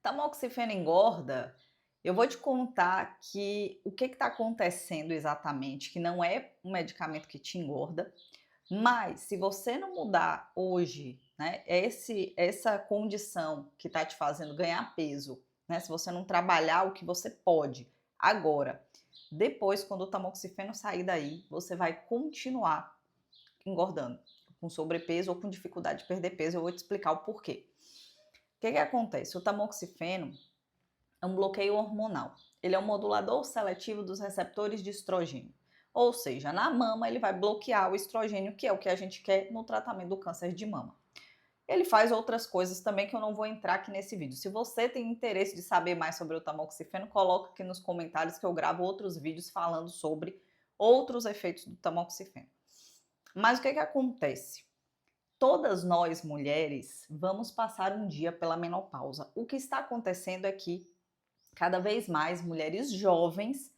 Tamoxifeno engorda? Eu vou te contar que o que está acontecendo exatamente, que não é um medicamento que te engorda, mas se você não mudar hoje, né, essa condição que está te fazendo ganhar peso, né, se você não trabalhar o que você pode agora, depois, quando o tamoxifeno sair daí, você vai continuar engordando, com sobrepeso ou com dificuldade de perder peso. Eu vou te explicar o porquê. O que acontece? O tamoxifeno é um bloqueio hormonal. Ele é um modulador seletivo dos receptores de estrogênio. Ou seja, na mama ele vai bloquear o estrogênio, que é o que a gente quer no tratamento do câncer de mama. Ele faz outras coisas também que eu não vou entrar aqui nesse vídeo. Se você tem interesse de saber mais sobre o tamoxifeno, coloca aqui nos comentários que eu gravo outros vídeos falando sobre outros efeitos do tamoxifeno. Mas o que acontece? Todas nós mulheres vamos passar um dia pela menopausa. O que está acontecendo é que cada vez mais mulheres jovens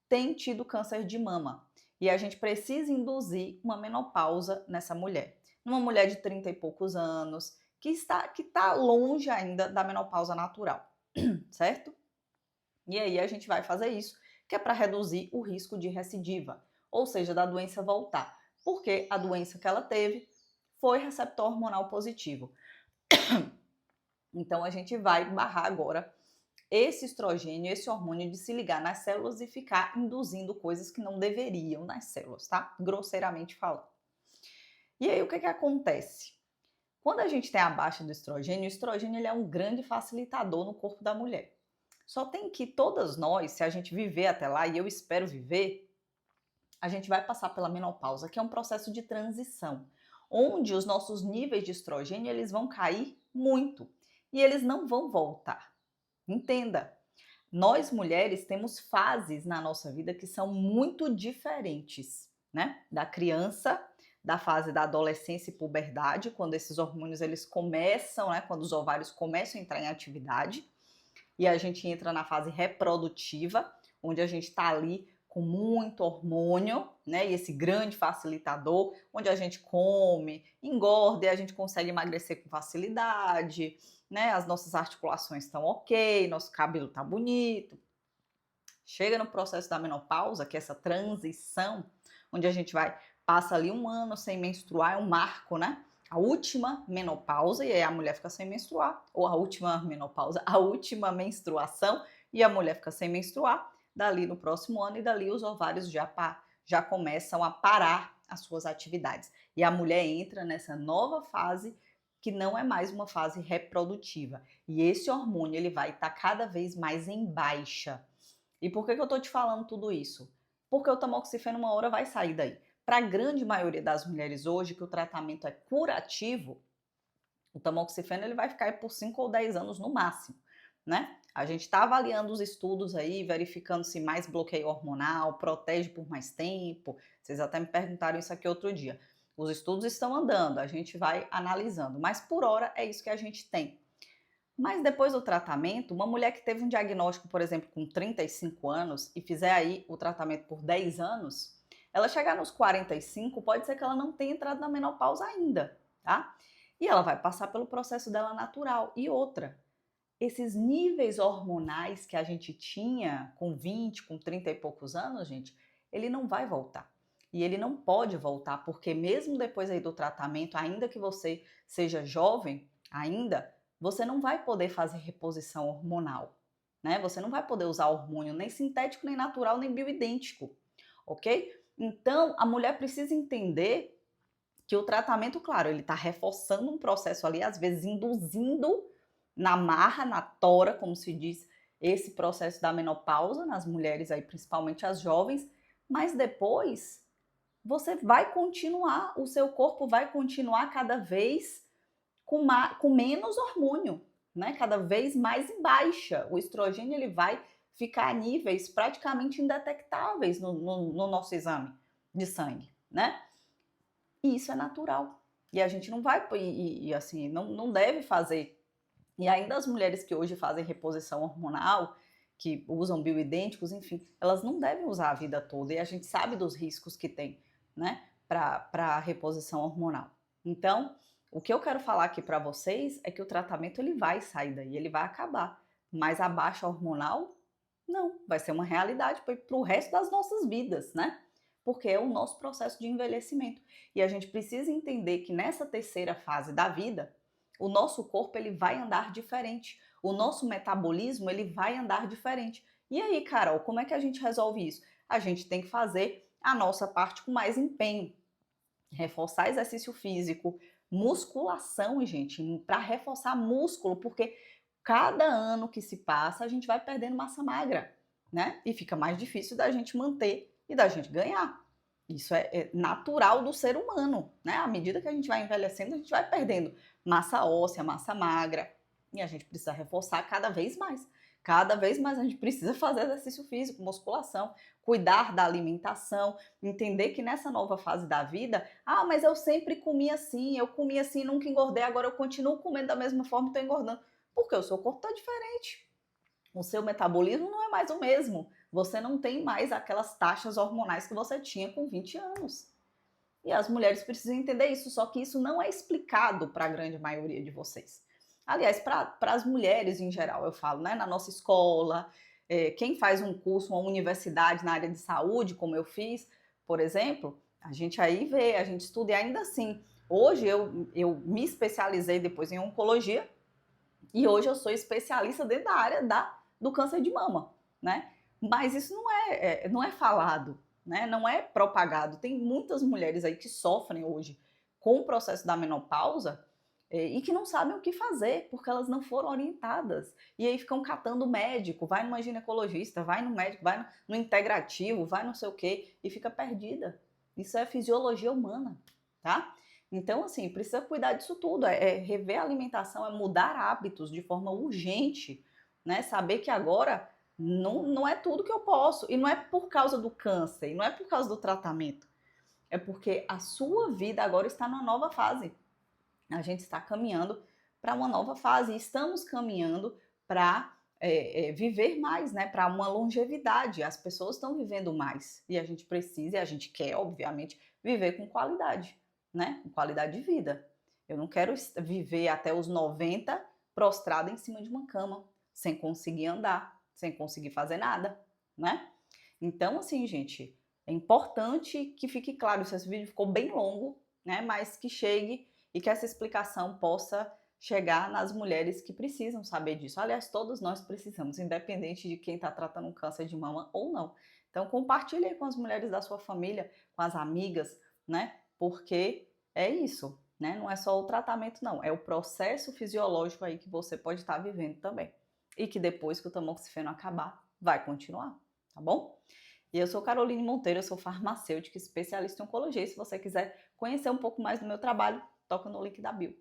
têm tido câncer de mama. E a gente precisa induzir uma menopausa nessa mulher. Numa mulher de 30 e poucos anos, que está longe ainda da menopausa natural, certo? E aí a gente vai fazer isso, que é para reduzir o risco de recidiva, ou seja, da doença voltar. Porque a doença que ela teve foi receptor hormonal positivo. Então a gente vai barrar agora esse estrogênio, esse hormônio de se ligar nas células e ficar induzindo coisas que não deveriam nas células, tá? Grosseiramente falando. E aí o que acontece? Quando a gente tem a baixa do estrogênio, o estrogênio ele é um grande facilitador no corpo da mulher. Só tem que todas nós, se a gente viver até lá, e eu espero viver, a gente vai passar pela menopausa, que é um processo de transição, onde os nossos níveis de estrogênio eles vão cair muito e eles não vão voltar. Entenda, nós mulheres temos fases na nossa vida que são muito diferentes, né? Da criança, da fase da adolescência e puberdade, quando esses hormônios eles começam, né? Quando os ovários começam a entrar em atividade, e a gente entra na fase reprodutiva, onde a gente está ali com muito hormônio, né? E esse grande facilitador, onde a gente come, engorda e a gente consegue emagrecer com facilidade, né? As nossas articulações estão ok, nosso cabelo tá bonito. Chega no processo da menopausa, que é essa transição, onde a gente passa ali um ano sem menstruar, é um marco, né? A última menopausa, e aí a mulher fica sem menstruar, ou a última menopausa, a última menstruação, e a mulher fica sem menstruar, dali no próximo ano, e dali os ovários já começam a parar as suas atividades. E a mulher entra nessa nova fase, que não é mais uma fase reprodutiva. E esse hormônio, ele vai estar cada vez mais em baixa. E por que eu tô te falando tudo isso? Porque o tamoxifeno uma hora vai sair daí. Para a grande maioria das mulheres hoje, que o tratamento é curativo, o tamoxifeno ele vai ficar aí por 5 ou 10 anos no máximo, né? A gente está avaliando os estudos aí, verificando se mais bloqueio hormonal, protege por mais tempo. Vocês até me perguntaram isso aqui outro dia. Os estudos estão andando, a gente vai analisando, mas por hora é isso que a gente tem. Mas depois do tratamento, uma mulher que teve um diagnóstico, por exemplo, com 35 anos e fizer aí o tratamento por 10 anos, ela chegar nos 45, pode ser que ela não tenha entrado na menopausa ainda, tá? E ela vai passar pelo processo dela natural. E outra, esses níveis hormonais que a gente tinha com 20, com 30 e poucos anos, gente, ele não vai voltar. E ele não pode voltar, porque mesmo depois aí do tratamento, ainda que você seja jovem, ainda, você não vai poder fazer reposição hormonal, né? Você não vai poder usar hormônio nem sintético, nem natural, nem bioidêntico, ok? Então, a mulher precisa entender que o tratamento, claro, ele está reforçando um processo ali, às vezes induzindo na marra, na tora, como se diz, esse processo da menopausa nas mulheres aí, principalmente as jovens, mas depois você vai continuar, o seu corpo vai continuar cada vez com menos hormônio, né? Cada vez mais em baixa. O estrogênio ele vai ficar a níveis praticamente indetectáveis no nosso exame de sangue, né? E isso é natural. E a gente não vai, assim, não deve fazer. E ainda as mulheres que hoje fazem reposição hormonal, que usam bioidênticos, enfim, elas não devem usar a vida toda. E a gente sabe dos riscos que tem, né, para reposição hormonal. Então, o que eu quero falar aqui para vocês é que o tratamento ele vai sair daí, ele vai acabar. Mas a baixa hormonal, não, vai ser uma realidade para o resto das nossas vidas, né? Porque é o nosso processo de envelhecimento. E a gente precisa entender que nessa terceira fase da vida, o nosso corpo ele vai andar diferente. O nosso metabolismo ele vai andar diferente. E aí, Carol, como é que a gente resolve isso? A gente tem que fazer a nossa parte com mais empenho. Reforçar exercício físico, musculação, gente, para reforçar músculo, porque cada ano que se passa, a gente vai perdendo massa magra, né? E fica mais difícil da gente manter e da gente ganhar. Isso é natural do ser humano, né? À medida que a gente vai envelhecendo, a gente vai perdendo massa óssea, massa magra, e a gente precisa reforçar cada vez mais. Cada vez mais a gente precisa fazer exercício físico, musculação, cuidar da alimentação, entender que nessa nova fase da vida, mas eu sempre eu comia assim, nunca engordei, agora eu continuo comendo da mesma forma e estou engordando. Porque o seu corpo está diferente. O seu metabolismo não é mais o mesmo. Você não tem mais aquelas taxas hormonais que você tinha com 20 anos. E as mulheres precisam entender isso, só que isso não é explicado para a grande maioria de vocês. Aliás, para as mulheres em geral, eu falo, né? Na nossa escola, quem faz um curso, uma universidade na área de saúde, como eu fiz, por exemplo, a gente aí vê, a gente estuda e ainda assim. Hoje eu me especializei depois em oncologia e hoje eu sou especialista dentro da área do câncer de mama, né? Mas isso não é falado, né? Não é propagado. Tem muitas mulheres aí que sofrem hoje com o processo da menopausa e que não sabem o que fazer, porque elas não foram orientadas. E aí ficam catando médico, vai numa ginecologista, vai no médico, vai no integrativo, vai não sei o quê, e fica perdida. Isso é fisiologia humana, tá? Então, assim, precisa cuidar disso tudo, rever a alimentação, é mudar hábitos de forma urgente, né? Saber que agora não é tudo que eu posso, e não é por causa do câncer, e não é por causa do tratamento, é porque a sua vida agora está numa nova fase. A gente está caminhando para uma nova fase, e estamos caminhando para viver mais, né? Para uma longevidade. As pessoas estão vivendo mais e a gente precisa, e a gente quer, obviamente, viver com qualidade, né? Com qualidade de vida. Eu não quero viver até os 90 prostrada em cima de uma cama, sem conseguir andar, sem conseguir fazer nada, né? Então, assim, gente, é importante que fique claro, se esse vídeo ficou bem longo, né? Mas que chegue e que essa explicação possa chegar nas mulheres que precisam saber disso. Aliás, todos nós precisamos, independente de quem está tratando um câncer de mama ou não. Então, compartilhe aí com as mulheres da sua família, com as amigas, né? Porque é isso, né? Não é só o tratamento, não. É o processo fisiológico aí que você pode estar vivendo também. E que depois que o tamoxifeno acabar, vai continuar, tá bom? E eu sou Caroline Monteiro, eu sou farmacêutica especialista em oncologia. E se você quiser conhecer um pouco mais do meu trabalho, toca no link da bio.